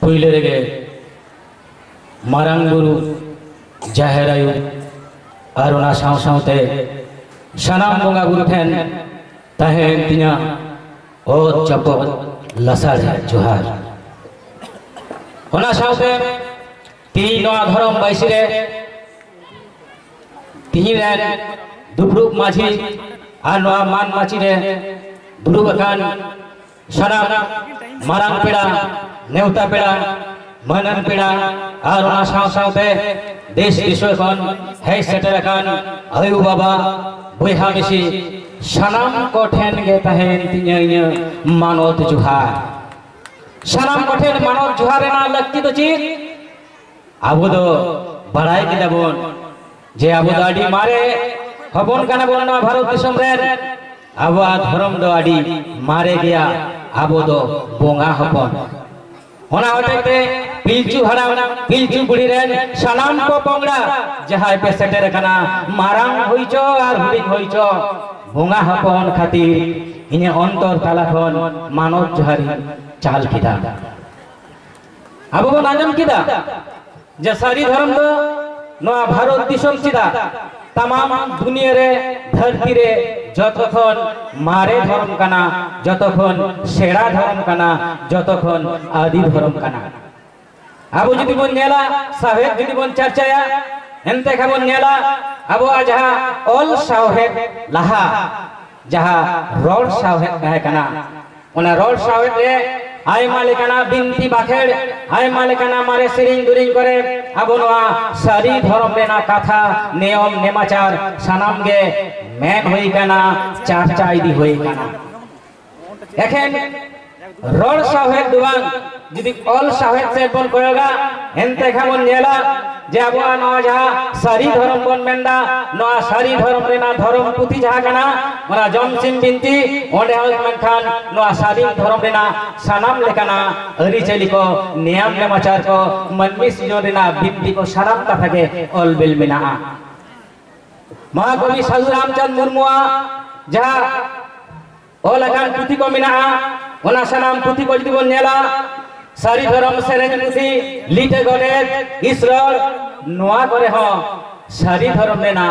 पुइले रेगे मारांग गुरु जाहेर आयु और उना साव सावते सनाम बंगा गुरु ठेन तहेन तिना ओ चपत लसार जोहार उना सावते तीन नवा धर्म बाइसिरे तीन दुबरुक माझी और नवा मान माचिरे दुरुबकान सनाम मारांग पेड़ा नेवता पेड़ा मनन पेड़ा और उना साव सावते देश विश्व कौन है सेटर कौन आयु बाबा बुहा मिसी सनाम कोठेन गे तहेन तिन्या मानवत जुहार सनाम कोठेन मानवत जुहार रेना लक्की तो चीज आबो दो बड़ाई किदा बोन जे आबो दाडी मारे हबोन काना बोन ना भारत दिसम रे आबो धर्म दो आडी मारे गया आबो दो बोंगा हबोन होना होते पिलचू हराम पिलचू बुढ़ी रेन सनाम को पोंगड़ा जहां पे सेटर कना मारांग होइचो और हुडिक होइचो बोंगा हपन खातिर इने अंतर ताला खन मानव जहारी चाल किदा अब वो नाजम किदा जे सारी धर्म दो नवा भारत दिसम सिदा तमाम दुनिया रे धरती रे जतखन मारे धर्म कना जतखन सेड़ा धर्म कना जतखन आदि धर्म कना अब जुदी बन नेला साहेब जुदी बन चर्चाया एनते खबन नेला अब जहा ऑल साहेब लहा जहा रोड साहेब कहे कना ओना रोड साहेब रे आय मालिकाना बिनती बाखेड़ आय मालिकाना मारे सिरिंग दुरिंग करे अब नवा सारी धर्म रेना कथा नियम नेमाचार सनाम गे मेन होई कना चर्चा इदी होई कना एखेन रोड साहेब दुवान यदि ऑल साहेब से बन कोयगा एनते खाबन नेला जे अब नवा जहा सारी धर्म बन मेंदा नवा सारी धर्म रेना धर्म पुथी जहा कना मना जमसिम बिनती ओंडे हलमन खान नवा सारी धर्म रेना सनाम लेकाना अरी चली को नियम नेमाचार को मनमी सिजो रेना बिनती को सनाम कथा के ऑल बिल मेना महाकवि साधु रामचंद्र मुर्मुआ जहा ऑल अकान पुथी को मिना ओना सनाम पुथी को जदि बन नेला सारी धर्म सेरेन पुथी लिटे गणेश ईश्वर नोआ करे हो सारी धर्म लेना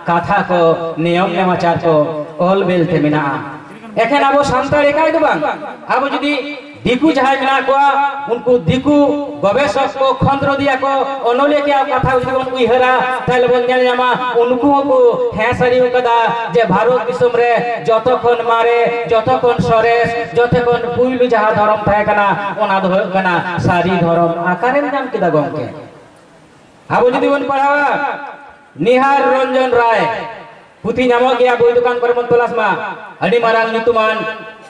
कथा को नियम नेमाचार को ऑल बेलते मिना एखेन आबो सान्ताड़ एकाई दो बांग आबो जदि दिकु जहां मिना को उनको दिकु गवेषक को खंद्र दिया को अनोले के कथा उनको इहरा ताले बन नेल जामा उनको को हे सारी कदा जे भारत दिसम रे जतखन मारे जतखन सरेस जतखन पुइलु जहां धर्म थाय कना ओना दो कना सारी धर्म आकारे नाम किदा गमके आबो जदि बन पढ़ावा निहार रंजन राय पुथी नामो गया बोई दुकान पर मन तलाश मा अडी मारांग नितुमान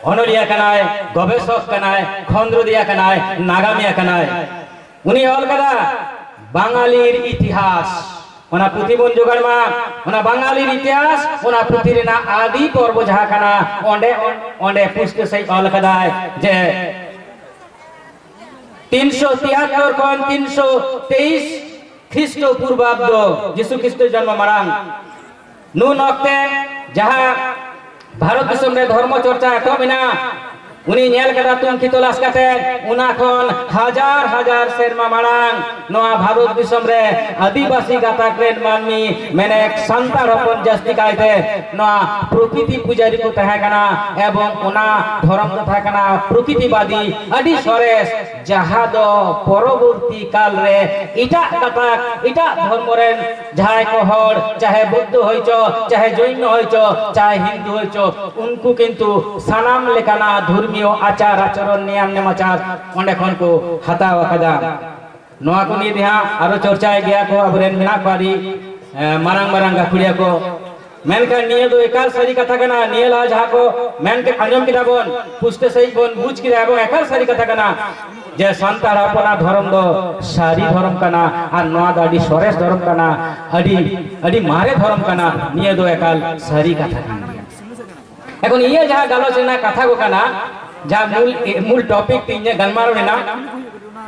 अनोलिया कनाय गवेषक कनाय खंद्र दिया कनाय नागामिया कनाय उनी ऑल कदा बांगालीर इतिहास ओना पुथी बन जोगाड़ मा ओना बांगालीर इतिहास ओना पुथी रेना आदि पर्व जहा कना ओंडे ओंडे पुष्ट सही ऑल कदाय जे 373 कोन 323 ख्रीष्ट पूर्वाब्द यीशु ख्रीष्ट जन्म मारांग नून अक्ते जहा भारत दिसम रे धर्म चर्चा तो बिना उनी नेल कदा तुमकी तलाश काते उना खन हजार हजार सेरमा मारांग नोआ भारत दिसम रे आदिवासी गाता क्रेन मानमी मेने संतार हपन जस्ती कायते नोआ प्रकृति पुजारी को तहे कना एवं उना धर्म को तहे कना प्रकृतिवादी अडी सरेस जहा दो परवर्ती काल रे इटा गाता इटा धर्म रे जाय को हर चाहे बुद्ध होइचो चाहे जैन होइचो चाहे हिंदू होइचो उनको किंतु सनाम लेकाना धर्मीय आचार आचरण नियम नेमाचार ओंडे खन को हताव कदा नोआ को नि दिहा आरो चर्चा गया को अबरेन मिना पारी मारांग मारांग गाखुड़िया को मेनका निये दो एकाल सारी कथा कना नियला जहा को मेन के अंजम किदा बन पुष्टे सही बन बुझ किदा एवं एकाल सारी कथा कना जे संतार अपना धर्म दो सारी धर्म कना और नोआ दाडी सरेस धर्म कना अडी अडी मारे धर्म कना निये दो एकाल सारी कथा कना एकोन ये जहा गालोच रेना कथा को कना जा मूल टॉपिक तीन गलमारो रेना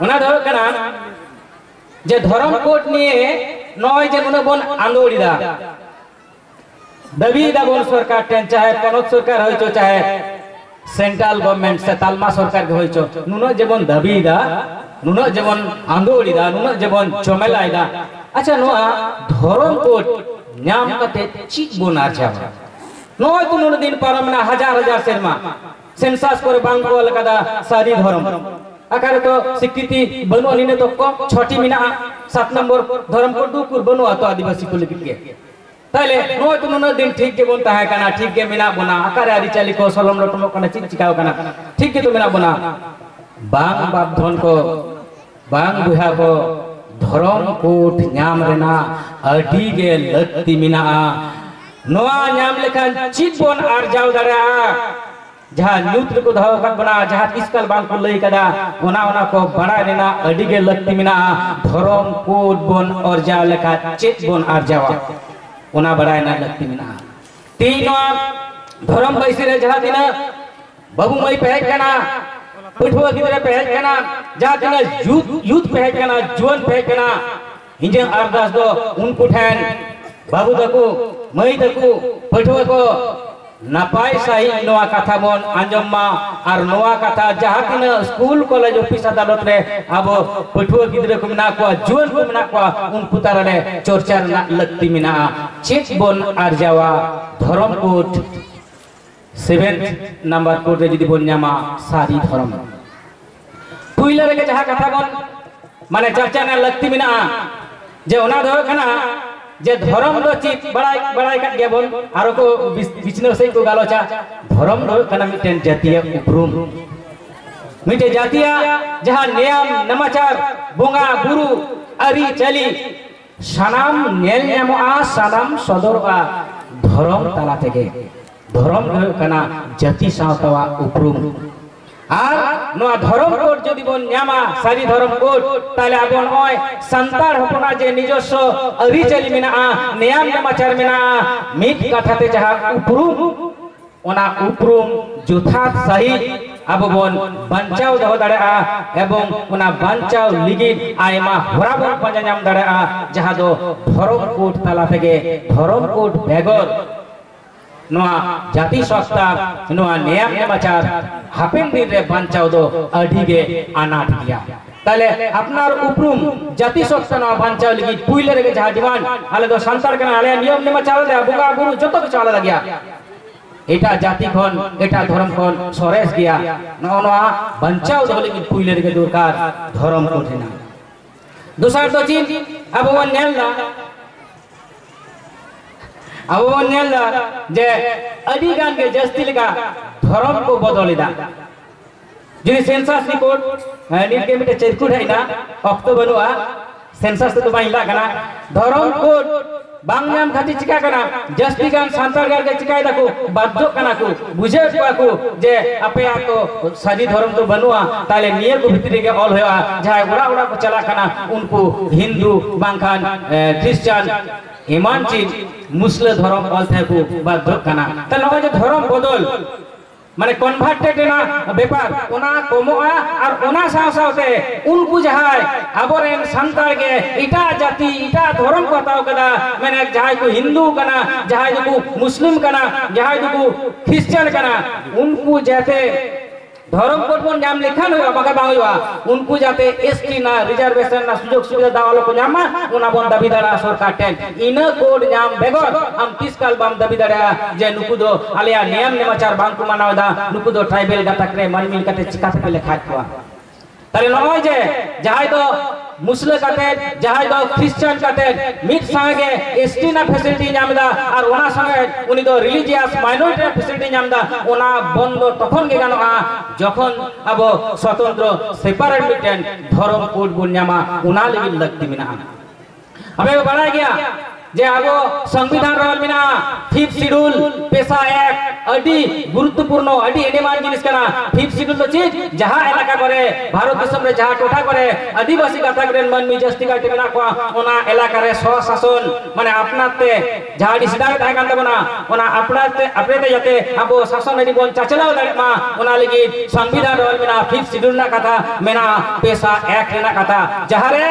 ओना दो कना जे धर्म कोड निये नय जे उन बन आंदोलिदा दाबी दाबन सरकार टेन चाहे पनत सरकार होइचो चाहे सेंट्रल गवर्नमेंट से तालमा सरकार के होइछो नुनो जेबन दाबीदा नुनो जेबन आंदोलिदा नुनो जेबन चमेलाइदा अच्छा नोआ धर्म कोड नाम कते चिक बोना जावा नोय को नुनो दिन पारमना हजार हजार सेरमा सेंसस करे बांगो लकादा सारी धर्म आकार तो स्वीकृति बनो निने तो को छोटी मिना 7 नंबर धर्म कोड दुकुर बनो तो आदिवासी को लिखके ताले नोय तो नुनो दिन ठीक के बोनता है कना ठीक के मिना बना आकार आदि चली को सलम लटम कना चिक चिकाव कना ठीक के तो मिना बना बांग बाप धन को बांग बुहा को धर्म कोट नाम रेना अडी गे लक्ति मिना नोआ नाम लेखन चिक बोन आरजाव दरा जहाँ न्यूत्र को धाव कट बना जहाँ किसकल बांग को लई कदा ओना को बड़ा रेना अडी गे लक्ति मिना धर्म कोट बोन आरजाव लेखा चिक बोन आरजावा ओना बड़ा ना लक्ति मिना तीनों धर्म बैसी रे जहाँ दिना बाबू मई पहच कना पुठवा गिदरे पहच कना जहाँ दिना यूथ पहच कना जुवन पहच कना इंजन अरदास दो उनको ठैन बाबू दको मई दको पुठवा को नपाय सही नोआ कथा बोन आंजम्मा और नोआ कथा जहाँ तिना स्कूल कॉलेज ऑफिस अदालत रे अब पुठवा गिदरे को मिना को जुवन को मिना को उनको तारे चर्चा लगती मिना चेक बोन आरजावा धर्म कोट 7th नंबर कोड रे जदी बोन न्यामा सारी धर्म पुइला रे जहाँ कथा बोन माने चर्चा ना लगती मिना जे ओना दो कना जे धर्म दो चित बड़ाई का गया बोल आरो को बिचनो से को गालोचा धर्म दो कना मिटेन जातीय उपरुम मिटे जातीय जहां नियम नमाचार बोंगा गुरु अरी चली सनाम नेल नेमआ सनाम सदरआ धर्म तला तेगे धर्म दो कना जाति सावतावा उपरुम আর নোয়া ধর্ম কোড যদি বন ন্যামা সারি ধর্ম কোড তাহলে আপন হয় সন্তান হপনা যে নিজস্ব অরিচালি মিনা নিয়ম নেমাচার মিনা মিট কথাতে যাহা উপরুম ওনা উপরুম যথার্থ সহি अब बोन बंचाव दो दड़ा एवं उना बंचाव लिगी आयमा हराबन पंजाम दड़ा जहां दो धर्म कोड तला तेगे धर्म कोड बेगर नोआ जाति सत्ता नोआ नियम नेमाचार हापेन दिन रे बांचाव दो अडिगे अनाथ गया ताले अपनार उपरुम जाति सत्ता नोआ बांचाव लगी पुइले रे जहा दीवान आले दो संसार कना आले नियम नेमाचार दे बुगा गुरु जतो के चला गया एटा जाति खन एटा धर्म खन सरेस गया नोआ बांचाव दो लगी पुइले रे दरकार धर्म को देना दूसरा तो चीज अब वो नेलना अब वो नेल जे अधिगान के जस्ती लगा धर्म को बदलिदा जिनि सेंसस रिपोर्ट नील के मिटे चेरकुड है ना अक्टो बनुआ सेंसस तो बाइला कना धर्म को बांगनाम खाती चिका कना जस्ती गान सांतार गान के चिकाय दको बाध्य कना को बुझे को जे अपे आ तो साजी धर्म तो बनुआ ताले नियर को भीतरी के ऑल होया जहां उड़ा को चला कना उनको हिंदू बांखान क्रिश्चियन ईमान चीज मुस्लिम धर्म अलथे को बाध्य कना त नवा जे धर्म बदल माने कन्वर्टेड ना व्यापार ओना कमोआ और ओना सावसावते उनको जहाय अबरेन संतार के इटा जाति इटा धर्म को ताव कदा माने जहाय को हिंदू कना जहाय को मुस्लिम कना जहाय को क्रिश्चियन कना उनको जाते धर्म कोड बोन नाम लिखन होया बगा बांगवा उनको जाते एसटी ना रिजर्वेशन ना सुजोग सुविधा दावालो को नामा उना बोन दाबीदारा सरकार टेन इन कोड नाम बेगर हम 30 काल बाम दाबीदारा जे नुकुदो आलिया नियम नेमाचार बांकु मानावदा नुकुदो ट्राइबल गाताकरे मनमिल कते चिकाते पे लेखा को ताले नय जे जहाय दो मुस्लिम काते जहाय दो क्रिश्चियन काते मिट संगे एसटी ना फैसिलिटी नामदा और ओना संगे उनी दो रिलीजियस माइनॉरिटी फैसिलिटी नामदा ओना बंद तखन गे गानोआ जखन अब स्वतंत्र सेपारेट मिटेन धर्म कोड बुन्यामा उना लगी लगती मिना अबे बड़ा गया जे आगो संविधान रहल मिना 5th शेड्यूल पेशा एक्ट अडी गुरुत्वपूर्ण अडी एडेमान जिनिस कना 5th शेड्यूल तो चीज जहां इलाका करे भारत देशम रे जहां टोठा करे आदिवासी गाता करे मन मी जस्ती का टेना को ओना इलाका रे स्वशासन माने अपनाते जहां डिसिडार थाय कान तबना ओना अपनाते अपरेते जाते अब शासन अडी बोन चाचलाव दारे मा ओना लगी संविधान रहल मिना 5th शेड्यूल ना कथा मेना पेशा एक्ट ना कथा जहां रे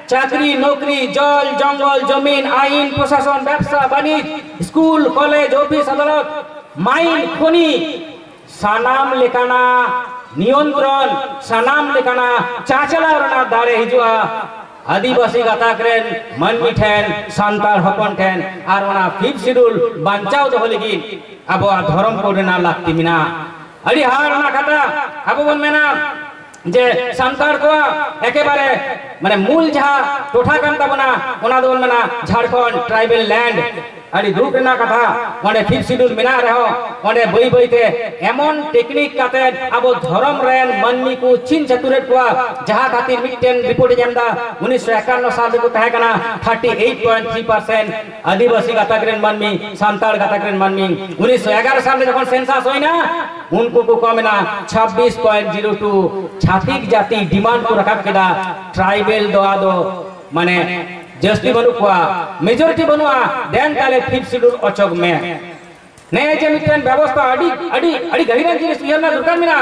चाकरी नौकरी जल जंगल जमीन आईन प्रशासन व्यवसाय वाणिज्य स्कूल कॉलेज ऑफिस अदालत माइन खनि सानाम लेकाना नियंत्रण सानाम लेकाना चाचला दाड़े हिजुआ आदिवासी गाताक रेन मानमी ठेन सांताल हपन ठेन और ओना 5th शेड्यूल बांचाव दो लगी अब धर्म कोड ना लागती मिना अड़ी हार ना खाता अब बन मेना जे सांताल को एकेबारे माने मूल जहाँ टोठा कान ताबना ओना दो मेना झारखंड ट्राइबल लैंड अड़ी दुख ना कथा ओंडे 5th शेड्यूल मेना रहो ओंडे बई बईते एमन टेक्निक काते अब धर्म रेन मानमी को चिन चतुरे को जहाँ खातिर मिटेन रिपोर्ट जमदा 1951 साल को तहे कना 38.3% आदिवासी गाताक रेन मानमी सांताल गाताक रेन मानमी 1911 साल में जखन सेंसस होई ना उनको को कमेना 26.02 छातिक जाति डिमांड को रखा केदा ट्राइबल दो माने जस्टी बनुआ मेजॉरिटी बनुआ देन ताले 5th शेड्यूल अचोक में ने जे मिटेन व्यवस्था अड़ी गहिरा जिनिस यना दरकार मिना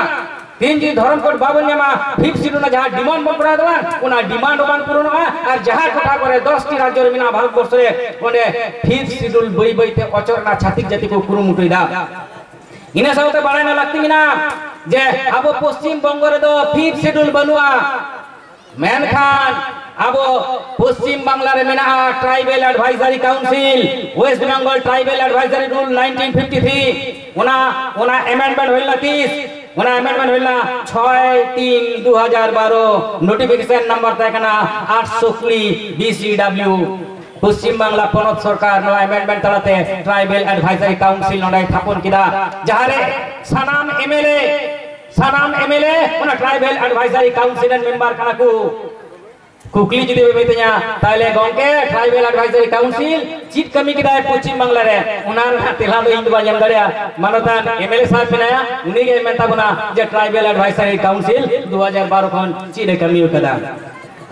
तीन जी धर्म कोड बाबन मा 5th शेड्यूल ना जहां डिमांड बन पड़ा दवा उना डिमांड बान पूर्ण और जहां कोठा करे 10 टी राज्य मिना भारत वर्ष रे ओने 5th शेड्यूल बई बईते अचोर ना छातिक जाति को कुरुमुटुइदा इना साउते बाड़ायना लागती मिना जे अब पश्चिम बंग रे दो 5th शेड्यूल बनुआ मेनखान अब पश्चिम बांग्ला रे मेना tribal advisory council west Bengal tribal advisory rule 1953 ओना अमेंडमेंट होइला 30 ओना अमेंडमेंट होइला 6/3/2012 नोटिफिकेशन नंबर तकना 800 BCW पश्चिम बांग्ला पनत सरकार नो अमेंडमेंट तलाते ट्राइबल एडवाइजरी काउंसिल नोडे थापन किदा जहारे सानाम एमएलए ओना ट्राइबल एडवाइजरी काउंसिल मेंबर कना को कुकली जुदी बेतenya ताले गोंके ट्राइबल एडवाइजरी काउंसिल चीट कमी किदा पश्चिम बांग्ला रे उनार तेला दो इंद बाजम दड़या मानतान एमएलए साहब बिनाया उनी के मेंता गुना जे ट्राइबल एडवाइजरी काउंसिल 2012 खन चीट कमी कदा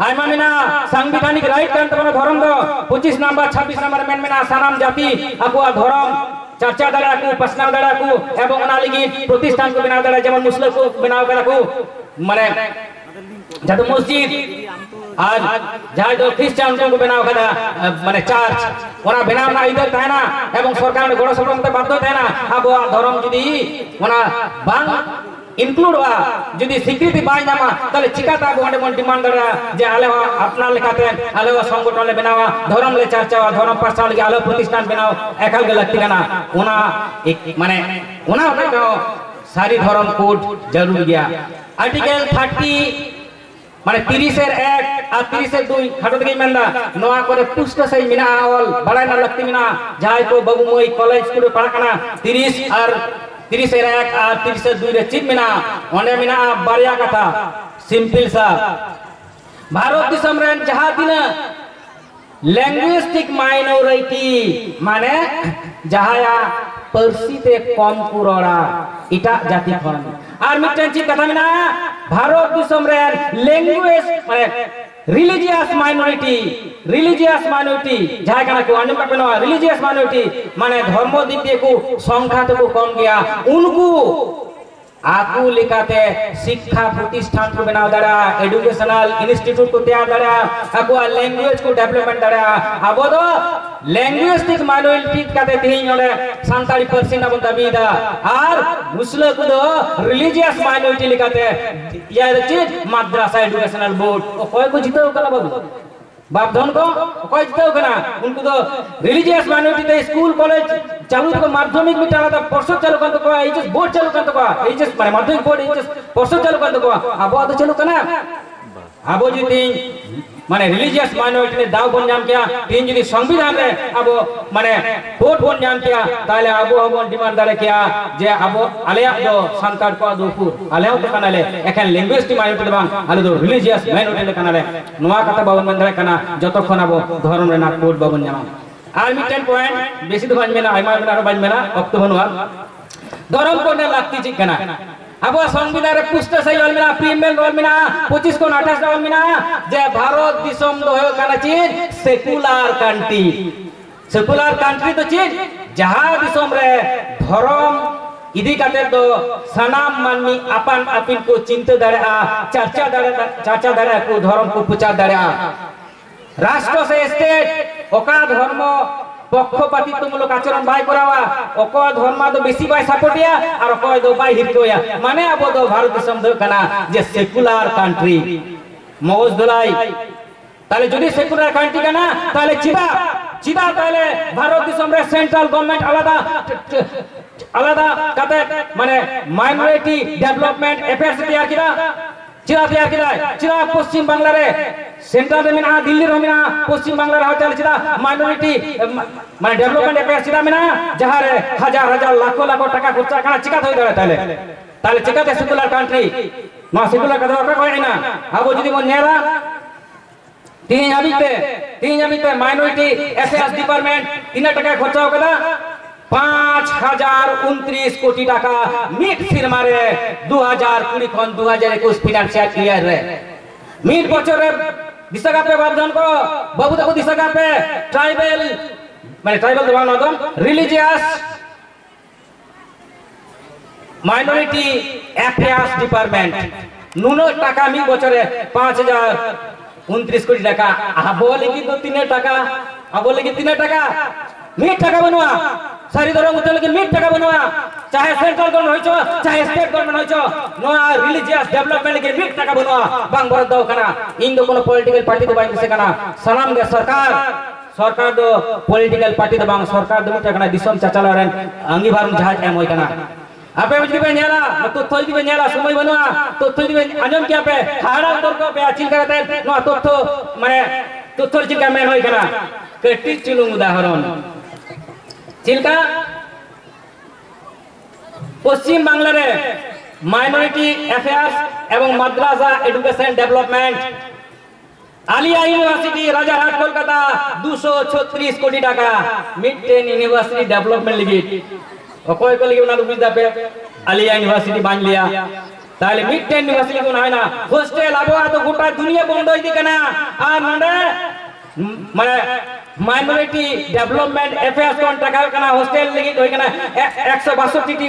आयमा मिना संवैधानिक राइट कान तबना धर्म दो 25 नंबर 26 नंबर मेन मेना सानाम जाति आकुआ धर्म चर्चा दड़ा को प्रश्न दड़ा को एवं ओना लगी प्रतिष्ठान को बनाव दड़ा जेमन मुस्लिम को बनाव करा को माने जतो मस्जिद आज जहां जो क्रिश्चियन को बनाव कदा माने चर्च ओना बनाव ना इधर ताना एवं सरकार ने गड़ो सबरम बाध्य ताना अब धर्म जुदी ओना बांग इंक्लूड वा जुदी स्वीकृति बाय नामा तले चिकाता बोंडे मन डिमांड दरा जे आले अपना लेखाते आले संगठन ले बनावा धर्म ले चर्चा धर्म प्रचार ले आले प्रतिष्ठान बनाव एकाल के लगती ना ओना एक माने ओना तो सारी धर्म कोड जरूर गया आर्टिकल 30 माने 30 এর 1 আর 30 এর 2 খাটো থেকে মেন্দা নোয়া করে পুষ্ট সেই মিনা অল বাড়াই না লাগতি মিনা যাই তো বাবু মই কলেজ স্কুলে পড়াকানা 30 আর 30 এর 1 আর 30 এর 2 রে চিন মিনা ওনে মিনা বারিয়া কথা সিম্পল सा भारत दिसम रेन जहां दिना लैंग्वेस्टिक माइनॉरिटी माने जहाया परसीते कम कुरोड़ा इटा जाति खन और मिटन चीज कथा मिना भारत दिसम रेन लैंग्वेज माने रिलीजियस माइनॉरिटी जहां कना को आंदोलन करनो रिलीजियस माइनॉरिटी माने धर्म दिक को संख्या तो कम गया उनको आकू लिखाते शिक्षा प्रतिष्ठान को बनाव दड़ा एजुकेशनल इंस्टीट्यूट को तैयार दड़ा आकू लैंग्वेज को डेवलपमेंट दड़ा अब दो लैंग्वेस्टिक माइनॉरिटी काते तीन ओले सांताली परसेंट अब दबीदा और मुस्लिम को दो रिलीजियस माइनॉरिटी लिखाते या चीज मद्रासा एजुकेशनल बोर्ड ओ कोई को जीतो कला बाबू बाप धन को कोई जीतो कना उनको तो रिलीजियस माइनॉरिटी ते स्कूल कॉलेज चालू तो माध्यमिक में टाला पर्षद चालू कर तो एचएस बोर्ड चालू कर तो एचएस माने माध्यमिक बोर्ड एचएस पर्षद चालू कर तो अब तो चालू कना अब जी माने रिलीजियस माइनॉरिटी ने दाव बन जाम किया तीन जी संविधान रे अब माने कोर्ट बन जाम किया ताले अब हम डिमांड दारे किया जे अब आले दो संतान को दोपुर आले तो कनाले एखन लैंग्वेज माइनॉरिटी बांग आले दो रिलीजियस माइनॉरिटी कनाले नोआ कथा बाबन मन दारे कना जतखन अब धर्म रे ना कोर्ट बाबन जाम आर मिटेन पॉइंट बेसी तो बान मेना आइमा मेना बान मेना अक्तो बनवा धर्म को ने लागती जी कना अब संविधान रे पुष्ट सही रोल मिना फीमेल रोल मिना 25 को 28 रोल मिना जे भारत दिसम दो हो काना चीज सेकुलर कंट्री तो चीज जहां दिसम रे धर्म इदी काते तो सनाम मानमी अपन अपिन को चिंता दड़ा चर्चा दड़ा को धर्म को प्रचार दड़ा राष्ट्र से स्टेट ओका धर्म পক্ষপাতিত্বমূলক আচরণ বাই করাওয়া অকয় ধর্মা দো বেশি বাই সাপোর্টিয়া আর অকয় দো বাই হিরকোয়া মানে আবো দো ভারত দেশম দো কানা যে সেকুলার কান্ট্রি মগজ দোলাই তাহলে যদি সেকুলার কান্ট্রি কানা তাহলে চিদা তাহলে ভারত দেশম রে সেন্ট্রাল গভর্নমেন্ট আলাদা আলাদা কাতে মানে মাইনরিটি ডেভেলপমেন্ট অ্যাফেয়ার্স তৈরি কিরা চিরা তৈরি কিরা চিরা পশ্চিম বাংলারে সেন্ট্রাল রে মিনা দিল্লি রে মিনা পশ্চিম বাংলার হতে চিরা মাইনরিটি মানে ডেভেলপমেন্ট অ্যাফেয়ার্স চিরা মিনা যাহারে হাজার হাজার লাখ লাখ টাকা খরচা কানা চিকা হই দাঁড়ায় তাহলে চিকাতে সেকুলার কান্ট্রি না সেকুলার কথা কয় না আবো যদি মন নেরা तीन जाबिते माइनॉरिटी एफएआर डिपार्टमेंट 3 টাকা খরচা করা 5029 কোটি টাকা মিট ফিরমারে 2020 কোন 2021 ফিনান্সিয়াল ইয়ার রে মিট বছরে দিশাগা পে বাবজন কো বাবু দেখো দিশাগা পে ট্রাইবাল মানে ট্রাইবাল দেওয়া না দম religious minority affairs department Nuno টাকা মি বছরে 5029 কোটি টাকা আবলে কি তো 3 টাকা আবলে কি 3 টাকা মিট টাকা বনোয়া সারি ধরো উঠলে কি মিট টাকা বনোয়া চাহে সেন্ট্রাল গভর্নমেন্ট হইছো চাহে স্টেট গভর্নমেন্ট হইছো নোয়া রিলিজিয়াস ডেভেলপমেন্ট কি মিট টাকা বনোয়া বাং বড় দাও কানা ইন দো কোন পলিটিক্যাল পার্টি তো বাইন সে কানা সালাম দে सरकार दो पॉलिटिकल पार्टी दो बांग सरकार दो मिट काना दिसम चाचालारेन अंगीभार जहाज एम होय काना आपे बुझि बे नेला तो थोय दिबे नेला समय बनवा तो थोय दिबे आजम क्या पे हाड़ा तोर को पे चिल करते नो तो माने तो थोर चिल का मेन होय काना कटिक चुलुम उदाहरण चिलका पश्चिम बांग्ला रे माइनॉरिटी अफेयर्स एवं madrasa education development Alia university Rajarhat Kolkata 236 कोटी टाका मिड टेन यूनिवर्सिटी डेवलपमेंट लगी অকয় কলি উনা বুঝদা পে আলিয়া ইউনিভার্সিটি বান লিয়া তাহলে মিড টেন ইউনিভার্সিটি কোন হয় না হোস্টেল আবহাওয়া তো গোটা দুনিয়া বন্ধ হই দিকে না আর নডে মানে মাইনরিটি ডেভেলপমেন্ট অ্যাফেয়ার্স কোন টাকা কানা হোস্টেল লাগি হই কানা 162 টি